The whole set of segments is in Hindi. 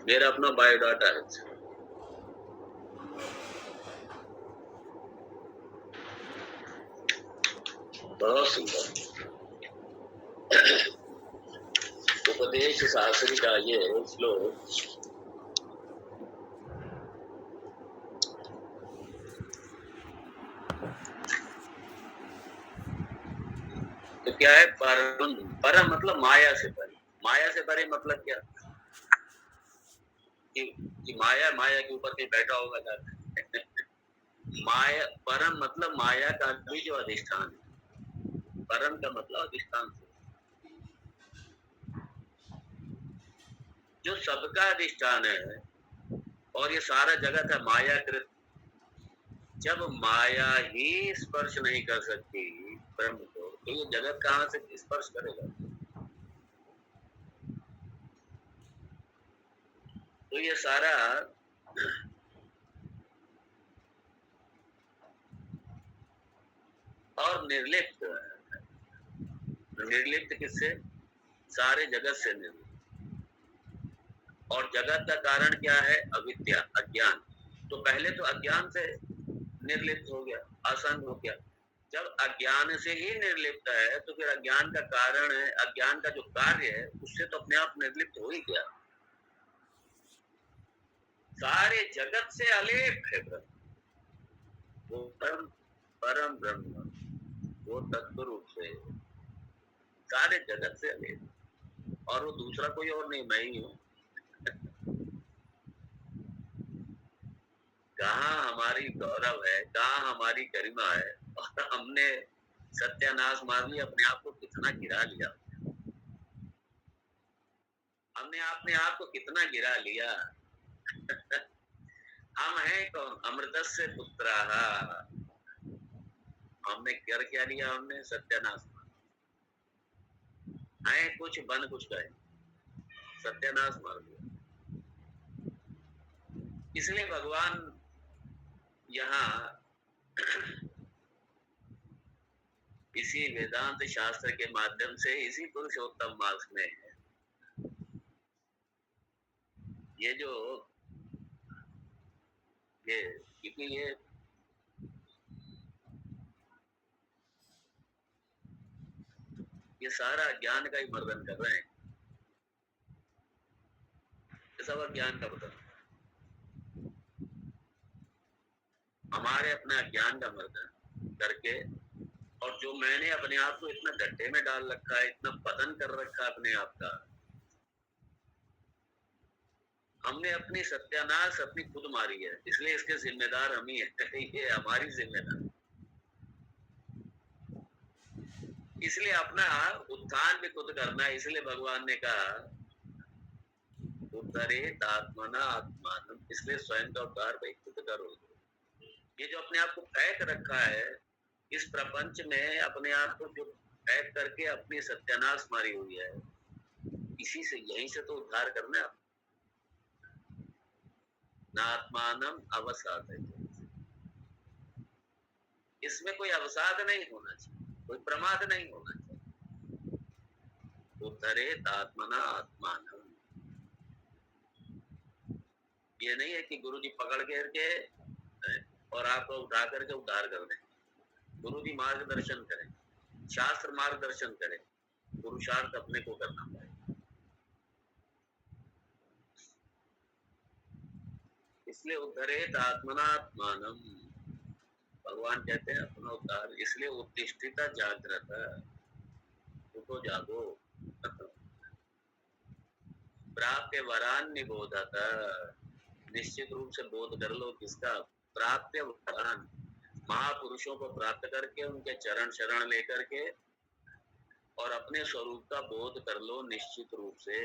मेरा अपना बायोडाटा है। बहुत सुंदर। उपदेश शास्त्री का ये श्लोक तो क्या है? परम, परम मतलब माया से परे। माया से परे मतलब क्या? कि माया माया के ऊपर कहीं बैठा होगा जाकर। माया परम मतलब माया का भी जो अधिष्ठान है। परम का मतलब अधिष्ठान से, जो सबका अधिष्ठान है। और ये सारा जगत है मायाकृत। जब माया ही स्पर्श नहीं कर सकती ब्रह्म को, तो ये जगत कहां से स्पर्श करेगा? तो ये सारा और निर्लिप्त। निर्लिप्त किससे? सारे जगत से निर्लिप्त। और जगत का कारण क्या है? अविद्या, अज्ञान। तो पहले तो अज्ञान से निर्लिप्त हो गया, असंग हो गया। जब अज्ञान से ही निर्लिप्त है तो फिर अज्ञान का कारण है, अज्ञान का जो कार्य है उससे तो अपने आप निर्लिप्त हो ही गया। सारे जगत से अलेप है ब्रह्म। वो परम, परम ब्रह्म, वो तत्व रूप से सारे जगत से अलेप। और वो दूसरा कोई और नहीं, मैं ही हूँ। कहाँ हमारी गौरव है, कहाँ हमारी गरिमा है? और हमने सत्यानाश मार लिया, अपने आप को कितना गिरा लिया। हमने अपने आप को कितना गिरा लिया। हम हैं कौन? अमृतस्य पुत्राः। हमने कर क्या लिया? हमने सत्यानाश है कुछ बन कुछ गए, सत्यानाश मार दिया। इसलिए भगवान यहाँ इसी वेदांत शास्त्र के माध्यम से, इसी पुरुषोत्तम मार्ग में ये जो ये क्योंकि ये सारा ज्ञान का ही वर्णन कर रहे हैं। ये सब ज्ञान का मतलब हमारे अपना ज्ञान का वर्णन करके, और जो मैंने अपने आप को इतना गड्ढे में डाल रखा है, इतना पतन कर रखा है अपने आप का, हमने अपनी सत्यानाश अपनी खुद मारी है। इसलिए इसके जिम्मेदार हम ही है। ये हमारी जिम्मेदारी। इसलिए अपना उत्थान भी खुद करना है। इसलिए भगवान ने कहा उद्धरेत आत्मना आत्मान, इसलिए स्वयं का उद्धार भाई खुद करो। ये जो अपने आप को फेंक रखा है इस प्रपंच में, अपने आप को जो फेंक करके अपनी सत्यानाश मारी हुई है, इसी से, यहीं से तो उद्धार करना है। नात्मानम अवसाद, इसमें कोई अवसाद नहीं होना चाहिए, कोई प्रमाद नहीं होना चाहिए। उद्धरेत आत्मना आत्मान। ये नहीं है कि गुरु जी पकड़ करके और आपको उठा करके उद्धार कर दें। गुरु जी मार्गदर्शन करें, शास्त्र मार्गदर्शन करें, पुरुषार्थ अपने को करना पड़ेगा। इसलिए उद्धरेत आत्मनात्मानम, भगवान कहते हैं अपना उद्धार। इसलिए उत्तिष्ठिता जागृत, उठो जागो। प्राप्य वरान निबोधत, निश्चित रूप से बोध कर लो किसका? प्राप्य वरान, महापुरुषों को प्राप्त करके उनके चरण शरण लेकर के और अपने स्वरूप का बोध कर लो निश्चित रूप से।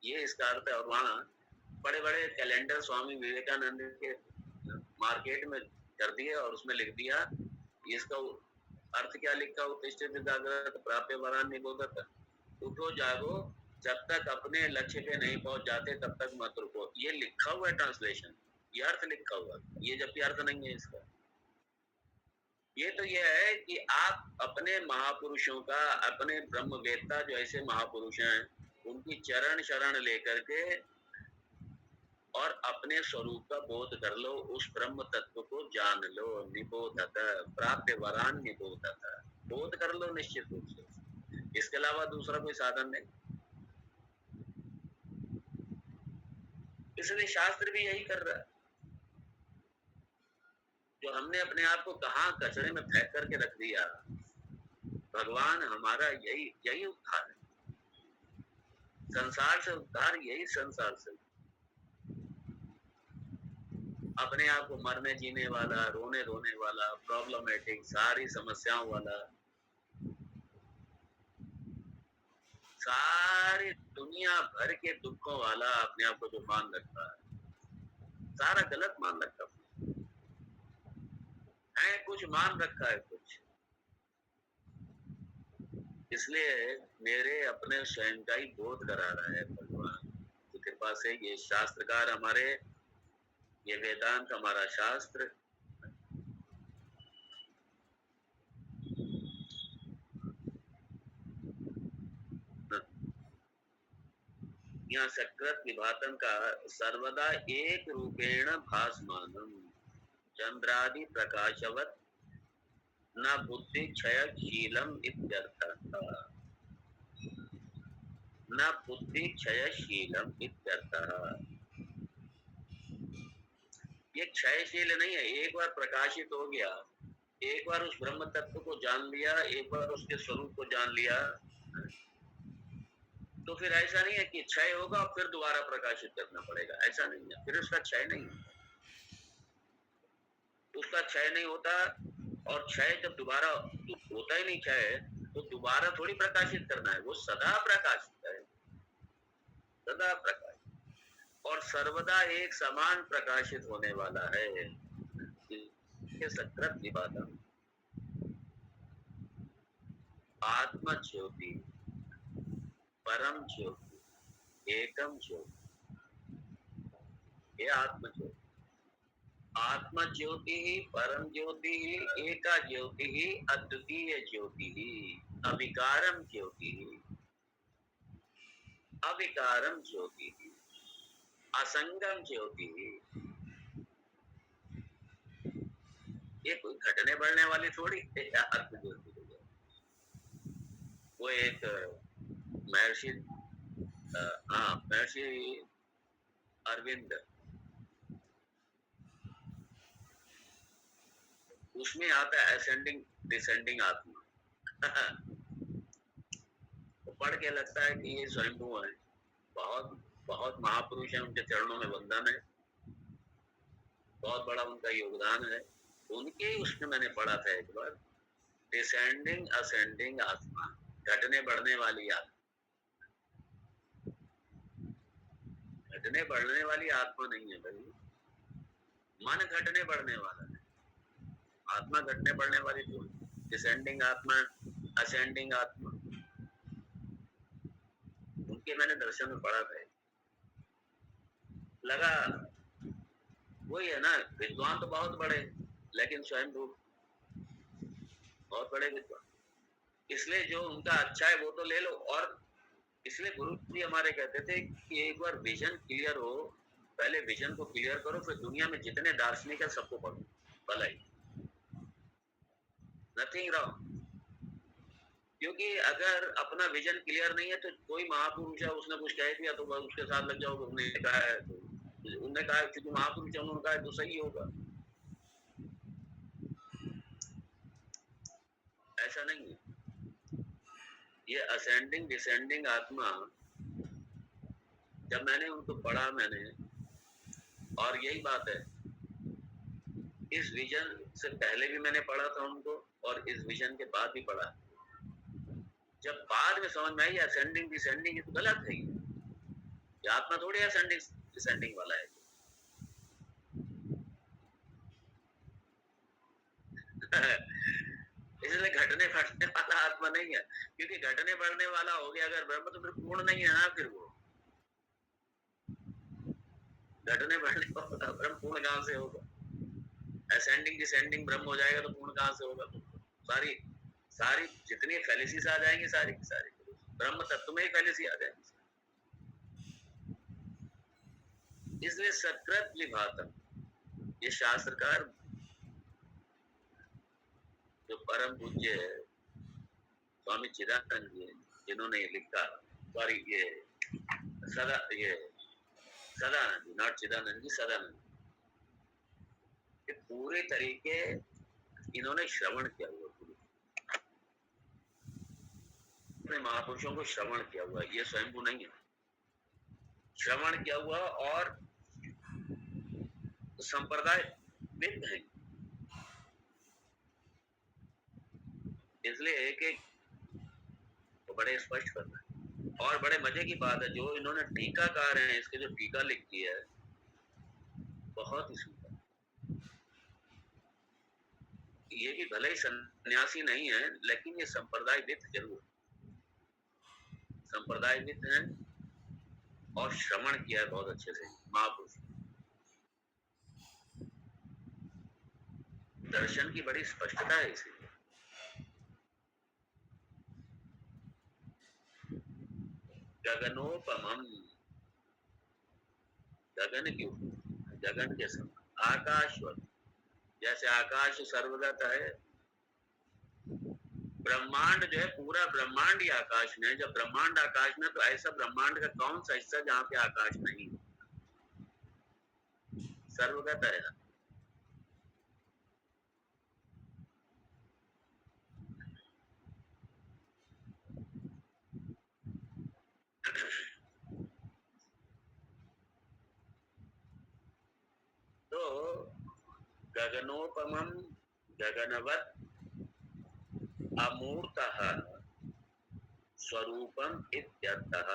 ये इसका अर्थ है। और वहाँ बड़े बड़े कैलेंडर स्वामी विवेकानंद के मार्केट में कर दिए और उसमें लिख दिया, इसका अर्थ क्या लिखा? उत्तिष्ठित जागृत प्राप्य वरान निबोधत, उठो जागो, जब तक अपने लक्ष्य पे नहीं पहुंच जाते तब तक मत रुको। ये लिखा हुआ है ट्रांसलेशन, ये अर्थ लिखा हुआ, ये जबकि अर्थ नहीं है इसका। ये तो ये है कि आप अपने महापुरुषों का, अपने ब्रह्मवेत्ता जो ऐसे महापुरुष हैं उनकी चरण शरण लेकर के और अपने स्वरूप का बोध कर लो, उस ब्रह्म तत्व को जान लो। निबोधत प्राप्य वरान निबोधत, बोध कर लो निश्चित रूप से, इसके अलावा दूसरा कोई साधन नहीं। इसलिए शास्त्र भी यही कर रहा है। जो हमने अपने आप को कहाँ कचरे में फेंक करके रख दिया, भगवान हमारा यही यही उद्धार है। संसार से उद्धार यही संसार से, अपने आप को मरने जीने वाला, रोने रोने वाला, प्रॉब्लमेटिक, सारी समस्याओं वाला, सारी दुनिया भर के दुखों वाला अपने आप को जो मान रखता है, सारा गलत मान रखा है, कुछ मान रखा है कुछ। इसलिए मेरे अपने स्वयं का ही बोध करा रहा है भगवान की कृपा से। ये शास्त्रकार हमारे, ये वेदांत हमारा शास्त्र, यहाँ सकृत विभातन का सर्वदा एक रूपेण भासमानम चंद्रादि प्रकाशवत न बुद्धि क्षयशीलम इत्यर्थः, न बुद्धि क्षयशीलम इत्यर्थः। ये क्षयशील नहीं है, एक बार प्रकाशित हो गया, एक बार उस ब्रह्म तत्व को जान लिया, एक बार उसके स्वरूप को जान लिया, तो फिर ऐसा नहीं है कि क्षय होगा और फिर दोबारा प्रकाशित करना पड़ेगा, ऐसा नहीं है। फिर उसका क्षय नहीं, उसका क्षय नहीं होता। और क्षय जब दोबारा होता ही नहीं क्षय, तो दोबारा थोड़ी प्रकाशित करना है, वो सदा प्रकाशित है, सदा प्रकाशित और सर्वदा एक समान प्रकाशित होने वाला है। ये सकृत विभातम आत्म ज्योति, परम ज्योति, एकम ज्योति, ये आत्म ज्योति, आत्म ज्योति ही, परम ज्योति ही, एका ज्योति ही, अद्वितीय ज्योति ही, अविकारम ज्योति ही, अविकारम ज्योति ही, असंगम ज्योति ही। ये कोई घटने बढ़ने वाली थोड़ी है आत्म ज्योति। वो एक महर्षि, हाँ महर्षि अरविंद, उसमें आता है असेंडिंग डिसेंडिंग आत्मा। तो पढ़ के लगता है कि ये स्वयंभू है, बहुत बहुत महापुरुष है, उनके चरणों में वंदन है, बहुत बड़ा उनका योगदान है। उनके उसमें मैंने पढ़ा था एक बार, डिसेंडिंग असेंडिंग आत्मा, घटने बढ़ने वाली आत्मा। घटने बढ़ने वाली आत्मा नहीं है भाई, मन घटने बढ़ने वाला है, आत्मा घटने बढ़ने वाली तो डिसेंडिंग आत्मा, असेंडिंग आत्मा, उनके मैंने दर्शन में पढ़ा था। लगा वही है ना, विद्वान तो बहुत बड़े, लेकिन स्वयं बहुत बड़े विद्वान। इसलिए जो उनका अच्छा है वो तो ले लो। और इसलिए गुरु जी हमारे कहते थे कि एक बार विजन क्लियर हो, पहले विजन को क्लियर करो, फिर दुनिया में जितने दार्शनिक है सबको पढ़ो, भलाई, नथिंग रॉन्ग। क्योंकि अगर अपना विजन क्लियर नहीं है तो कोई महापुरुष है, उसने कुछ कह दिया तो उसके साथ लग जाओगे, उन्होंने कहा है तो, उन्होंने कहा क्योंकि महापुरुष है उन्होंने कहा है तो सही होगा, ऐसा नहीं है। ये असेंडिंग डिसेंडिंग आत्मा, जब मैंने उनको पढ़ा मैंने, और यही बात है, इस विजन से पहले भी मैंने पढ़ा था उनको और इस विजन के बाद भी पढ़ा। जब बाद में समझ में आई असेंडिंग डिसेंडिंग ये तो गलत है, ये आत्मा थोड़ी असेंडिंग डिसेंडिंग वाला है। इसलिए घटने बढ़ने वाला आत्मा नहीं है, क्योंकि घटने बढ़ने वाला हो गया अगर ब्रह्म तो फिर पूर्ण नहीं है ना, फिर वो घटने बढ़ने वाला ब्रह्म पूर्ण कहां से होगा? असेंडिंग डिसेंडिंग ब्रह्म हो जाएगा तो पूर्ण कहां से होगा? सारी सारी जितनी फैलिसीज आ जाएंगी, सारी की सारी ब्रह्म तत्व में ही फैलिसी आ जाएंगी। इसलिए सकृत विभातम, ये शास्त्रकार जो परम पूज्य स्वामी चिदानंद जी जिन्होंने लिखा, सॉरी ये सदानंद जी, नॉट चिदानंद जी, सदानंद, ये पूरे तरीके इन्होंने श्रवण किया हुआ, अपने महापुरुषों को श्रवण किया हुआ, ये स्वयंभू नहीं है, श्रवण किया हुआ और संप्रदाय विद है। इसलिए एक एक तो बड़े स्पष्ट करना है। और बड़े मजे की बात है, जो इन्होंने टीकाकार हैं, इसके जो टीका लिखी है बहुत ही सुंदर। ये भी भले ही सन्यासी नहीं है, लेकिन ये संप्रदाय विद जरूर, संप्रदाय विद है और श्रवण किया है बहुत अच्छे से महापुरुष। दर्शन की बड़ी स्पष्टता है इसीलिए। गगनोपमम, गगन क्यों, गगन के समान, आकाशवत, जैसे आकाश सर्वगत है, ब्रह्मांड जो है पूरा ब्रह्मांड ही आकाश में है। जब ब्रह्मांड आकाश में, तो ऐसा ब्रह्मांड का कौन सा हिस्सा जहाँ पे आकाश नहीं, सर्वगत है ना। तो गगनोपमम गगनवत अमूर्तः स्वरूपम इत्यर्थः,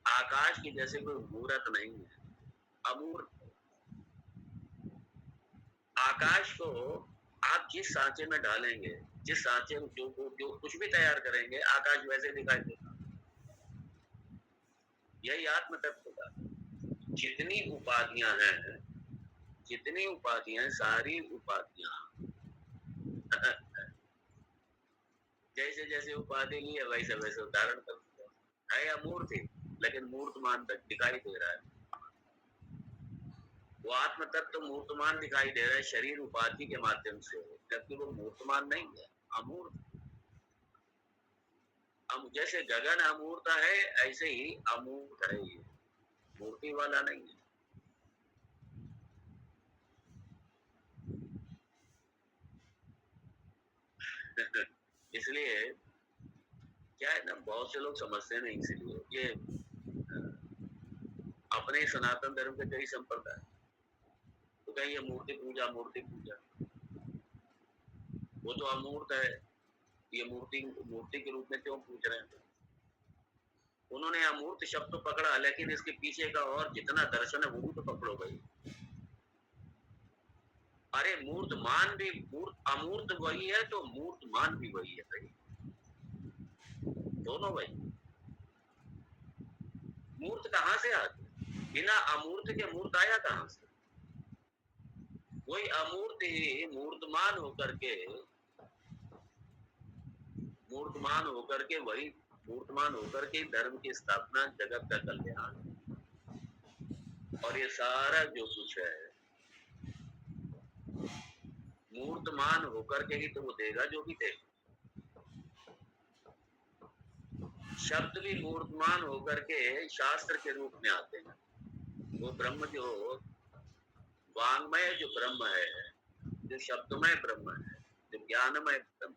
आकाश की जैसे कोई मूर्त नहीं है, अमूर्त। आकाश को आप जिस सांचे में डालेंगे, जिस सांचे में जो कुछ भी तैयार करेंगे, आकाश वैसे दिखाई देगा। यही आत्म तत्व का, जितनी उपाधियां हैं, जितनी उपाधियां, सारी उपाधियां जैसे जैसे उपाधि ली है वैसे वैसे उदाहरण कर है अमूर्त ही, लेकिन मूर्तमान तक दिखाई दे रहा है। वो आत्म तत्व मूर्तमान दिखाई दे रहा है शरीर उपाधि के माध्यम से, जबकि वो मूर्तमान नहीं है, अमूर्त। जैसे गगन अमूर्त है, ऐसे ही अमूर्त है, ये मूर्ति वाला नहीं है। इसलिए क्या है ना, बहुत से लोग समझते नहीं, इसलिए ये अपने सनातन धर्म के कई संप्रदाय तो कहीं ये मूर्ति पूजा, मूर्ति पूजा, वो तो अमूर्त है, ये मूर्ति मूर्ति के रूप में क्यों पूछ रहे हैं। उन्होंने अमूर्त शब्द तो पकड़ा, लेकिन इसके पीछे का और जितना दर्शन है वो भी तो पकड़ो भाई। अरे मूर्तमान भी, मूर्त अमूर्त वही है तो मूर्तमान भी वही है भाई, दोनों भाई। मूर्त कहाँ से आती, बिना अमूर्त के मूर्त आया कहाँ से। वही अमूर्त ही मूर्तमान होकर के, मूर्तमान होकर के, वही मूर्तमान होकर के धर्म की स्थापना, जगत का कल्याण, और ये सारा जो कुछ है मूर्तमान होकर के ही तो वो देगा जो भी देगा। शब्द भी मूर्तमान होकर के शास्त्र के रूप में आते हैं। वो ब्रह्म जो वांग्मय जो ब्रह्म है, जो शब्दमय ब्रह्म है, जो ज्ञानमय ब्रह्म,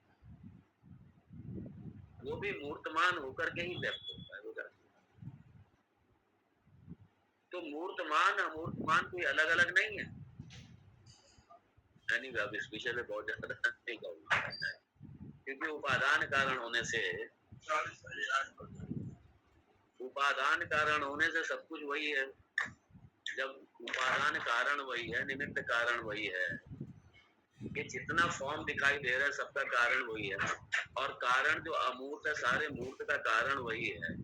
वो भी मूर्तमान होकर के ही व्यक्त होता है उधर। तो मूर्तमान अमूर्तमान कोई अलग अलग नहीं है। यानी अब इस विषय में बहुत ज्यादा नहीं कहूँगा, क्योंकि उपादान कारण होने से, उपादान कारण होने से सब कुछ वही है। जब उपादान कारण वही है, निमित्त कारण वही है, कि जितना फॉर्म दिखाई दे रहा है सबका कारण वही है, और कारण जो अमूर्त है, सारे मूर्त का कारण वही है,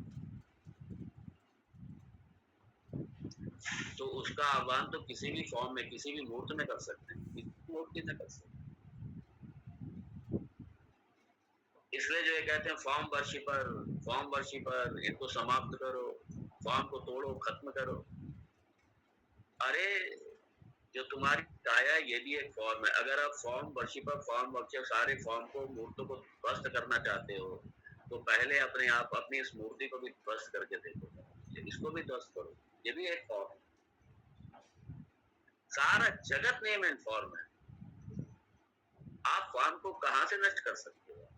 तो उसका आह्वान तो किसी भी फॉर्म में, किसी भी मूर्त में कर सकते हैं, किसी मूर्ति में कर सकते हैं। इसलिए जो ये कहते हैं फॉर्म वर्शिपर, फॉर्म वर्शिपर, इनको समाप्त करो, फॉर्म को तोड़ो, खत्म करो, अरे जो तुम्हारी काया ये भी एक फॉर्म है। अगर आप फॉर्म वर्शिपर फॉर्म वर्शिप सारे फॉर्म को मूर्तों को ध्वस्त करना चाहते हो तो पहले अपने आप अपनी इस मूर्ति को भी ध्वस्त करके देखो, इसको भी ध्वस्त करो, ये भी एक फॉर्म है। सारा जगत नेम एंड फॉर्म है। आप फॉर्म को कहां से नष्ट कर सकते हो?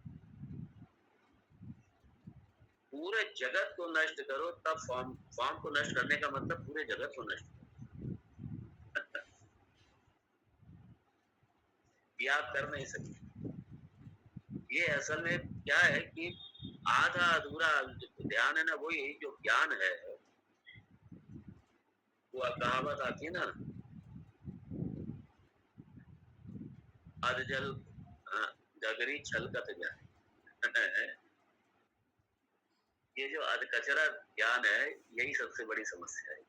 पूरे जगत को नष्ट करो तब फॉर्म फॉर्म को नष्ट करने का मतलब पूरे जगत को नष्ट करो। ये आप कर नहीं सकते। ये असल में क्या है कि आधा अधूरा जो ध्यान है ना, वो यही जो ज्ञान है, वो कहावत आती है ना, अध जल गगरी छलकत जाए। ये जो अध कचरा ज्ञान है, यही सबसे बड़ी समस्या है।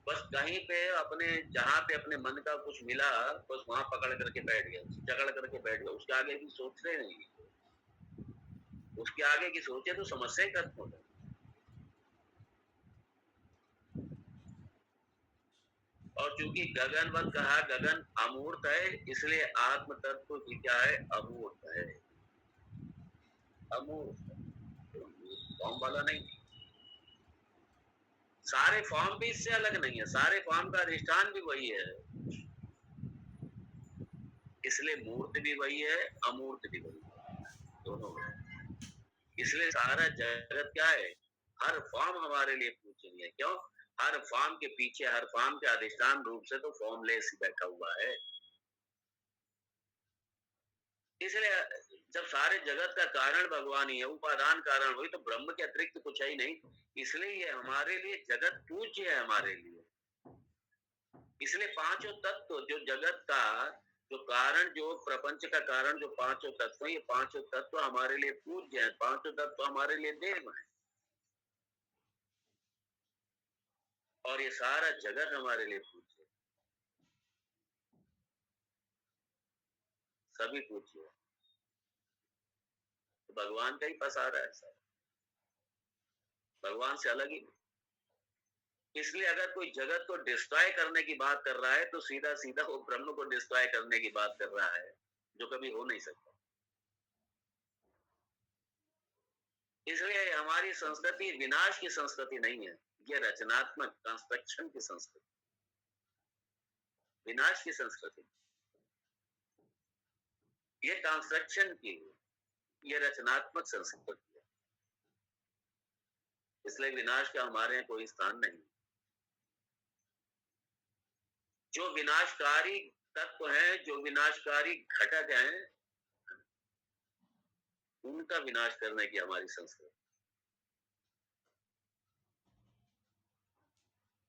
बस कहीं पे अपने जहां पे अपने मन का कुछ मिला, बस वहां पकड़ करके बैठ गया, झगड़ करके बैठ गया, उसके आगे की सोचते नहीं। उसके आगे की सोचे तो समस्या ही खत्म हो जाए। और चूंकि गगनवत कहा, गगन अमूर्त है, इसलिए आत्म तत्व भी क्या है? अमूर्त है। अमूर्त फॉर्म वाला नहीं। सारे फॉर्म भी इससे अलग नहीं है, सारे फॉर्म का अधिष्ठान भी वही है, इसलिए मूर्त भी वही है, अमूर्त भी वही है, दोनों है। इसलिए सारा जगत क्या है? हर फॉर्म हमारे लिए पूजनीय है। क्यों? हर फॉर्म के पीछे, हर फॉर्म के अधिष्ठान रूप से तो फॉर्मलेस ही बैठा हुआ है। इसलिए जब सारे जगत का कारण भगवान ही है, उपादान कारण वही, तो ब्रह्म के अतिरिक्त कुछ है ही नहीं। इसलिए ये हमारे लिए जगत पूज्य है हमारे लिए। इसलिए पांचों तत्व जो जगत का जो कारण, जो प्रपंच का कारण, जो पांचों तत्व, ये पांचों तत्व हमारे लिए पूज्य है, पांचों तत्व हमारे लिए देव है। और ये सारा जगत हमारे लिए पूज्य है, सभी पूज्य है। तो भगवान का ही पसारा है सब, भगवान से अलग ही नहीं। इसलिए अगर कोई जगत को डिस्ट्रॉय करने की बात कर रहा है तो सीधा सीधा वो ब्रह्म को डिस्ट्रॉय करने की बात कर रहा है, जो कभी हो नहीं सकता। इसलिए हमारी संस्कृति विनाश की संस्कृति नहीं है, ये रचनात्मक कंस्ट्रक्शन की संस्कृति, विनाश की संस्कृति। ये कंस्ट्रक्शन की, ये रचनात्मक संस्कृति है। इसलिए विनाश का हमारे यहाँ कोई स्थान नहीं। जो विनाशकारी तत्व हैं, जो विनाशकारी घटक हैं, उनका विनाश करने की हमारी संस्कृति।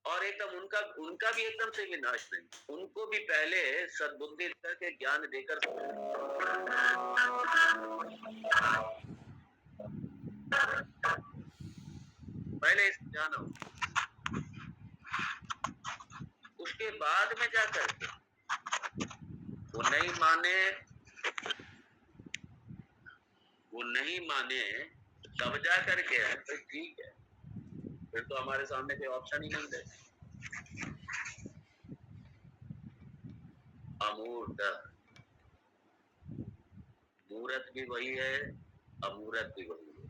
और एकदम उनका उनका भी एकदम से विनाश नहीं, उनको भी पहले सद्बुद्धि करके ज्ञान देकर पहले जानो, उसके बाद में जाकर वो नहीं माने, वो नहीं माने तब जा करके तो ठीक है, फिर तो हमारे सामने कोई ऑप्शन ही नहीं है। अमूर्त, मूर्त भी वही है, अमूर्त भी वही है,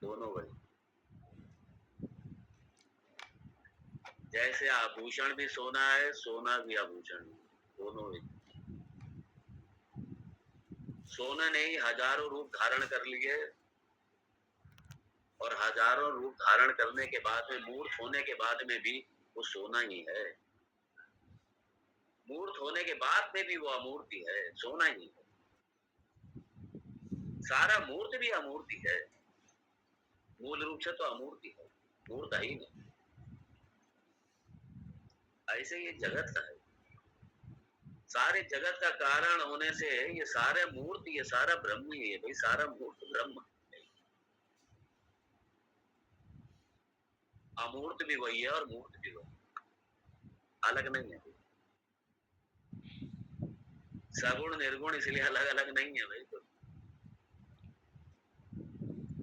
दोनों वही। जैसे आभूषण भी सोना है, सोना भी आभूषण, दोनों वही। सोना ने ही हजारों रूप धारण कर लिए, और हजारों रूप धारण करने के बाद में, मूर्त होने के बाद में भी वो सोना ही है। मूर्त होने के बाद में भी वो अमूर्ति है, सोना ही है। सारा मूर्त भी अमूर्ति है, मूल रूप से तो अमूर्ति है, मूर्त ही नहीं। ऐसे ये जगत का है, सारे जगत का कारण होने से ये सारे मूर्त, ये सारा ब्रह्म ही है भाई, सारा मूर्त ब्रह्म। अमूर्त भी वही है और मूर्त भी वही, अलग नहीं है। सगुण निर्गुण इसलिए अलग अलग नहीं है भाई, तो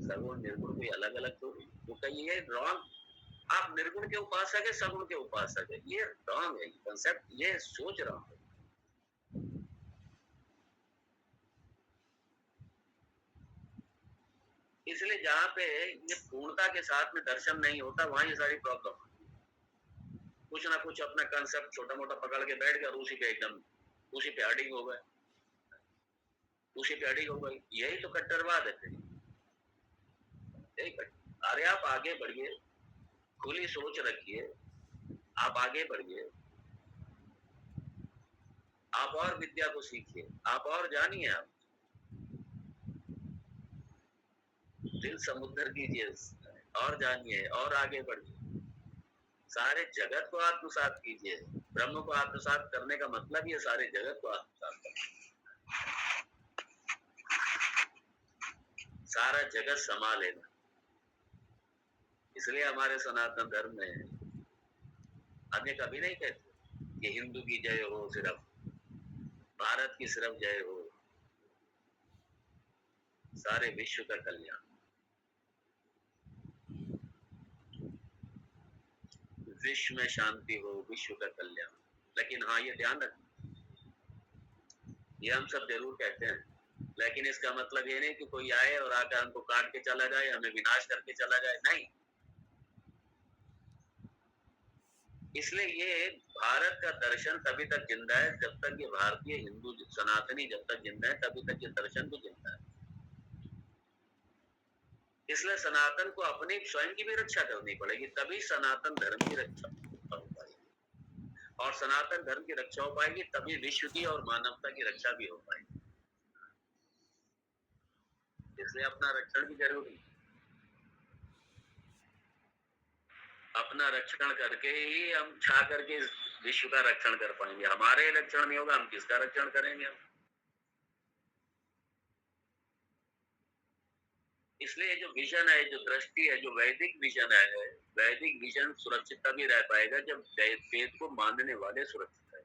सगुण निर्गुण कोई अलग अलग तो, तो कहीं ये रॉन्ग, आप निर्गुण के उपासक है, सगुण के उपासक है। ये रॉन्ग है, कंसेप्ट, ये सोच रहा है। इसलिए जहाँ पे ये पूर्णता के साथ में दर्शन नहीं होता, वहां ये सारी प्रॉब्लम, कुछ ना कुछ अपना कंसेप्ट छोटा मोटा पकड़ के बैठ गया, उसी पे एकदम उसी पे अडिग हो गए, उसी पे अडिग हो गए। यही तो कट्टरवाद है फिर, यही कट्टर। अरे आप आगे बढ़िए, खुली सोच रखिए, आप आगे बढ़िए, आप और विद्या को सीखिए, आप और जानिए, आप दिल समुद्र कीजिए और जानिए और आगे बढ़िए, सारे जगत को आत्मसात कीजिए। ब्रह्म को आत्मसात करने का मतलब ये सारे जगत को आत्मसात करना, सारा जगत समा लेना। इसलिए हमारे सनातन धर्म में अन्य कभी नहीं कहते कि हिंदू की जय हो, सिर्फ भारत की सिर्फ जय हो, सारे विश्व का कल्याण, विश्व में शांति हो, विश्व का कल्याण। लेकिन हाँ, ये ध्यान रखना, ये हम सब जरूर कहते हैं, लेकिन इसका मतलब ये नहीं कि कोई आए और आकर हमको काट के चला जाए, हमें विनाश करके चला जाए, नहीं। इसलिए ये भारत का दर्शन तभी तक जिंदा है जब तक ये भारतीय हिंदू सनातनी जब तक जिंदा है, तभी तक ये दर्शन भी जिंदा है। इसलिए सनातन को अपनी स्वयं की भी रक्षा करनी पड़ेगी, तभी सनातन धर्म की रक्षा हो पाएगी। और सनातन धर्म की रक्षा हो पाएगी तभी विश्व की और मानवता की रक्षा भी हो पाएगी। इसलिए अपना रक्षण भी जरूरी, अपना रक्षण करके ही हम छा करके विश्व का रक्षण कर पाएंगे। हमारे रक्षण नहीं होगा, हम किसका रक्षण करेंगे हम? इसलिए जो विजन है, जो दृष्टि है, जो वैदिक विजन है, वैदिक विजन सुरक्षित तभी रह पाएगा जब वेद को मानने वाले सुरक्षित रहे।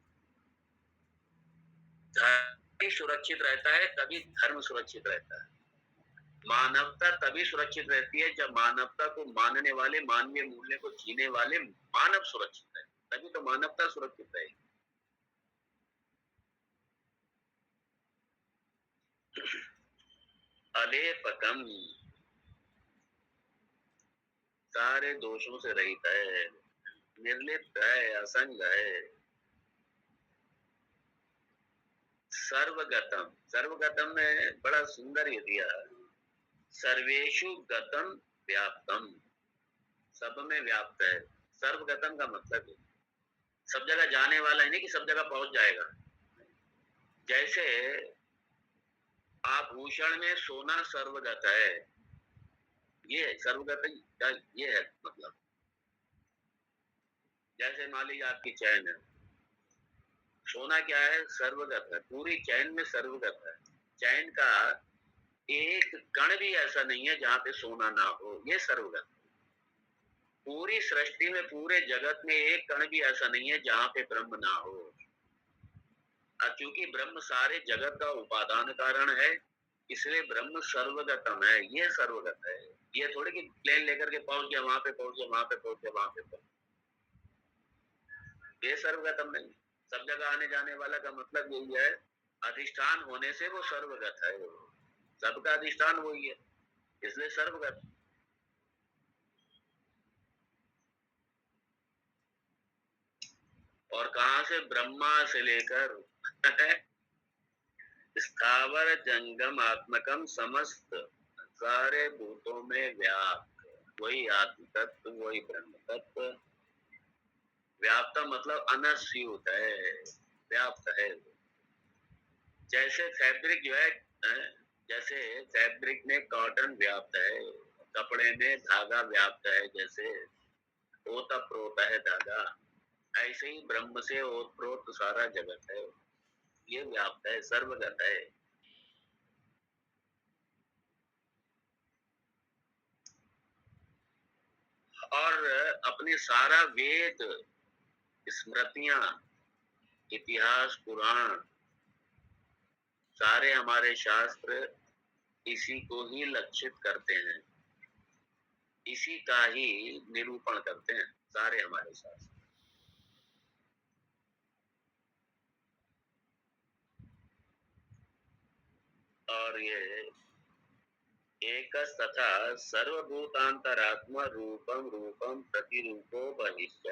धर्म सुरक्षित रहता है तभी धर्म सुरक्षित रहता है। मानवता तभी सुरक्षित रहती है जब मानवता को मानने वाले, मानवीय मूल्य को जीने वाले मानव सुरक्षित रहे, तभी तो मानवता सुरक्षित रहेगी। अलेपकम, सारे दोषों से रहित है, निर्लिप्त है, असंग है। सर्वगतम, सर्वगतम में बड़ा सुंदर ये दिया, सर्वेषु गतम व्याप्तम, सब में व्याप्त है। सर्वगतम का मतलब है सब जगह जाने वाला है, नहीं कि सब जगह पहुंच जाएगा। जैसे आभूषण में सोना सर्वगत है, ये सर्वगत का ये है मतलब। जैसे मान लीजिए आपकी चैन है, सोना क्या है? सर्वगत है, पूरी चैन में सर्वगत है। चैन का एक कण भी ऐसा नहीं है जहां पे सोना ना हो, ये सर्वगत। पूरी सृष्टि में, पूरे जगत में एक कण भी ऐसा नहीं है जहां पे ब्रह्म ना हो। और चूंकि ब्रह्म सारे जगत का उपादान कारण है, इसलिए ब्रह्म सर्वगतम है, ये सर्वगत है। ये थोड़ी कि प्लेन लेकर के पहुंच गया वहां पे, पहुंच गया वहां पे, पहुंच गया वहां पे पहुंच, ये सर्वगतम नहीं। सब जगह आने जाने वाला का मतलब यही है, अधिष्ठान होने से वो सर्वगत है, सबका अधिष्ठान वही है, इसलिए सर्वगत। और कहां से? ब्रह्मा से लेकर स्थावर जंगम आत्मकम समस्त सारे भूतों में व्याप्त, वही आत्म तत्व, वही ब्रह्म तत्व। व्याप्त मतलब अनस्यूत है, व्याप्त है। जैसे फैब्रिक जो है, जैसे फैब्रिक में कॉटन व्याप्त है, कपड़े में धागा व्याप्त है, जैसे ओतप्रोत है धागा, ऐसे ही ब्रह्म से ओतप्रोत सारा जगत है, ये व्याप्त है, सर्वगत है। और अपने सारा वेद, स्मृतियां, इतिहास, पुराण, सारे हमारे शास्त्र इसी को ही लक्षित करते हैं, इसी का ही निरूपण करते हैं। कार्य हमारे साथ। और ये एकस्तथा सर्वभूतांतरात्मा रूपम रूपम प्रतिरूपो बहिश्च।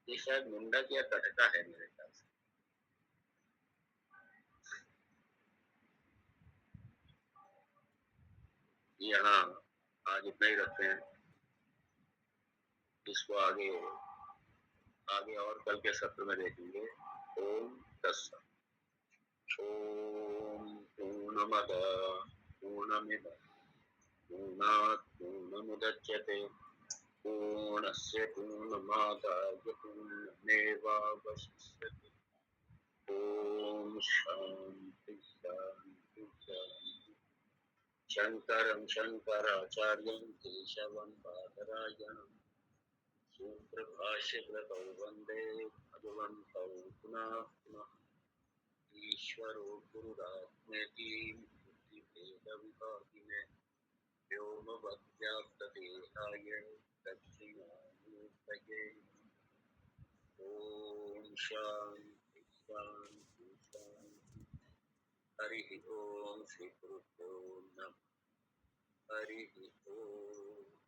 ये शायद मुंडक या कटका है मेरे ख्याल से। यहाँ आज इतना ही रखते हैं, इसको आगे आगे और कल के सत्र में देखेंगे। ओम तत्सत। ओम पूर्णमद पूर्णमिदं पूर्णात् पूर्णमुदच्यते पूर्णस्य पूर्णमादाय पूर्णमेवावशिष्यते। ओम शांति शांति शांति। शंकरं शंकराचार्यं केशवं बादरायणं सूत्रभाष्यकृतौ वन्दे भगवन्तौ पुनः पुनः। ईश्वरो गुरुरात्मेति बुद्धिभेदविभागिने व्योमवद्व्याप्तदेहाय दक्षिणामूर्तये ॐ शान्ति शान्ति शान्ति। हरिः ॐ श्रीगुरुभ्यो नमः। हरिः ॐ।